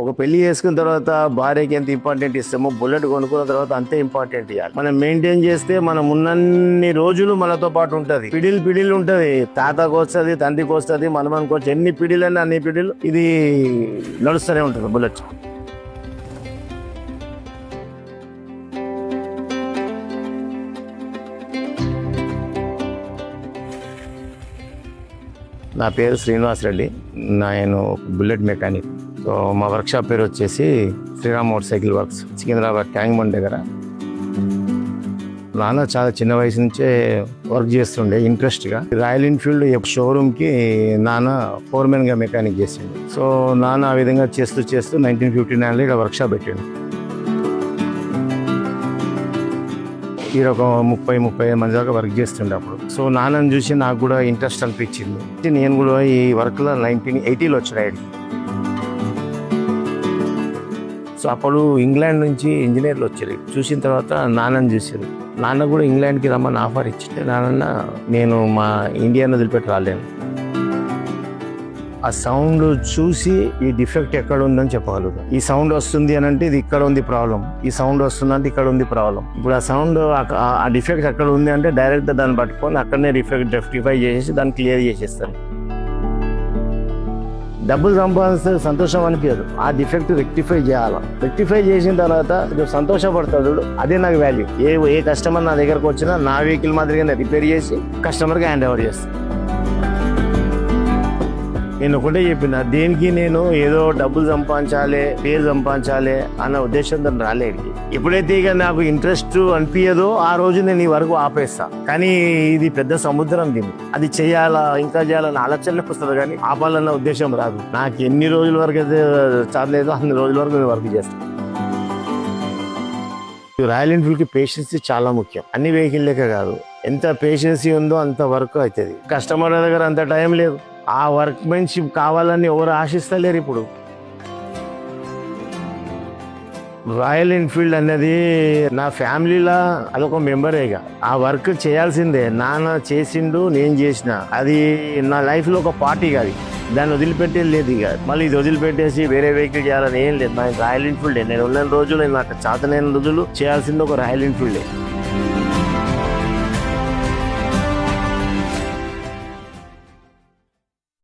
ఒక పెళ్లి చేసుకున్న తర్వాత భార్యకి ఎంత ఇంపార్టెంట్ ఇస్తామో బుల్లెట్ కొనుక్కున్న తర్వాత అంతే ఇంపార్టెంట్ ఇవ్వాలి. మనం మెయింటైన్ చేస్తే మనం ఉన్నన్ని రోజులు మనతో పాటు ఉంటది. పిడిలు ఉంటది, తాతకు వస్తుంది, తండ్రికి వస్తుంది, మనమనికి వచ్చి ఎన్ని పిడిలన్నా అన్ని పిడిలు ఇది నడుస్తూనే ఉంటుంది బుల్లెట్. నా పేరు శ్రీనివాస్ రెడ్డి, నేను బుల్లెట్ మెకానిక్. సో మా వర్క్షాప్ పేరు వచ్చేసి Sriram motorcycle works, Secunderabad Tank Bund దగ్గర. నాన్న చాలా చిన్న వయసు నుంచే వర్క్ చేస్తుండే ఇంట్రెస్ట్గా. రాయల్ ఎన్ఫీల్డ్ షోరూమ్కి నాన్న ఫోర్మెన్గా మెకానిక్ చేసిండు. సో నాన్న ఆ విధంగా చేస్తూ 1959లో ఇక్కడ వర్క్షాప్ పెట్టాడు. ఈ ఒక 30-35 మంది దాకా వర్క్ చేస్తుండే అప్పుడు. సో నాన్నని చూసి నాకు కూడా ఇంట్రెస్ట్ అనిపించింది. నేను కూడా ఈ వర్క్లో 1980లో వచ్చినాయి. సో అప్పుడు ఇంగ్లాండ్ నుంచి ఇంజనీర్లు వచ్చారు. చూసిన తర్వాత నాన్నని చూసారు. నాన్న కూడా ఇంగ్లాండ్కి రమ్మని ఆఫర్ ఇచ్చింటే నాన్న నేను మా ఇండియాను వదిలిపెట్టి రాలేను. ఆ సౌండ్ చూసి ఈ డిఫెక్ట్ ఎక్కడ ఉందని చెప్పగలుగుతాం. ఈ సౌండ్ వస్తుంది అని అంటే ఇది ఇక్కడ ఉంది ప్రాబ్లం, ఈ సౌండ్ వస్తుంది అంటే ఇక్కడ ఉంది ప్రాబ్లం. ఇప్పుడు ఆ సౌండ్ ఆ డిఫెక్ట్ ఎక్కడ ఉంది అంటే డైరెక్ట్గా దాన్ని పట్టుకొని అక్కడనే రెక్టిఫై చేసేసి దాన్ని క్లియర్ చేసేస్తాను. డబ్బులు సంపాదిస్తే సంతోషం అనిపించదు, ఆ డిఫెక్ట్ రెక్టిఫై చేయాలి. రెక్టిఫై చేసిన తర్వాత సంతోషపడతాడు, అదే నాకు వాల్యూ. ఏ కస్టమర్ నా దగ్గరకు వచ్చినా నా వెహికల్ మాదిరిగానే రిపేర్ చేసి కస్టమర్కి హ్యాండ్ ఓవర్ చేస్తాను. నేను ఒకటే చెప్పిన, దేనికి నేను ఏదో డబ్బులు సంపాదించాలి, పేరు సంపాదించాలి అన్న ఉద్దేశంతో రాలేదు. ఎప్పుడైతే ఇక నాకు ఇంట్రెస్ట్ అనిపించదో ఆ రోజు నేను ఈ వరకు ఆపేస్తా. కానీ ఇది పెద్ద సముద్రం, దీన్ని అది చేయాలా ఇంకా చేయాలన్న ఆలోచనలకు వస్తుంది, కానీ ఆపాలన్న ఉద్దేశం రాదు. నాకు ఎన్ని రోజుల వరకు అయితే చాలేదో అన్ని రోజుల వరకు నేను వర్క్ చేస్తాను. రాయల్ ఎన్ఫీల్డ్కి పేషెన్సీ చాలా ముఖ్యం. అన్ని వెహికల్ లెక్క కాదు, ఎంత పేషెన్సీ ఉందో అంత వర్క్ అవుతుంది. కస్టమర్ దగ్గర అంత టైం లేదు. ఆ వర్క్మెన్షిప్ కావాలని ఎవరు ఆశిస్తలేరు. ఇప్పుడు రాయల్ ఎన్ఫీల్డ్ అనేది నా ఫ్యామిలీలో అదొక మెంబరేగా. ఆ వర్క్ చేయాల్సిందే. నాన్న చేసిండు, నేను చేసిన, అది నా లైఫ్లో ఒక పార్టీ కాదు. దాన్ని వదిలిపెట్టేది లేదు. ఇక మళ్ళీ ఇది వదిలిపెట్టేసి వేరే వెహికల్ చేయాలని ఏం లేదు. నాకు రాయల్ ఎన్ఫీల్డే. నేను ఉన్న రోజులు, నాకు చేతనైన రోజులు చేయాల్సింది ఒక రాయల్ ఎన్ఫీల్డే.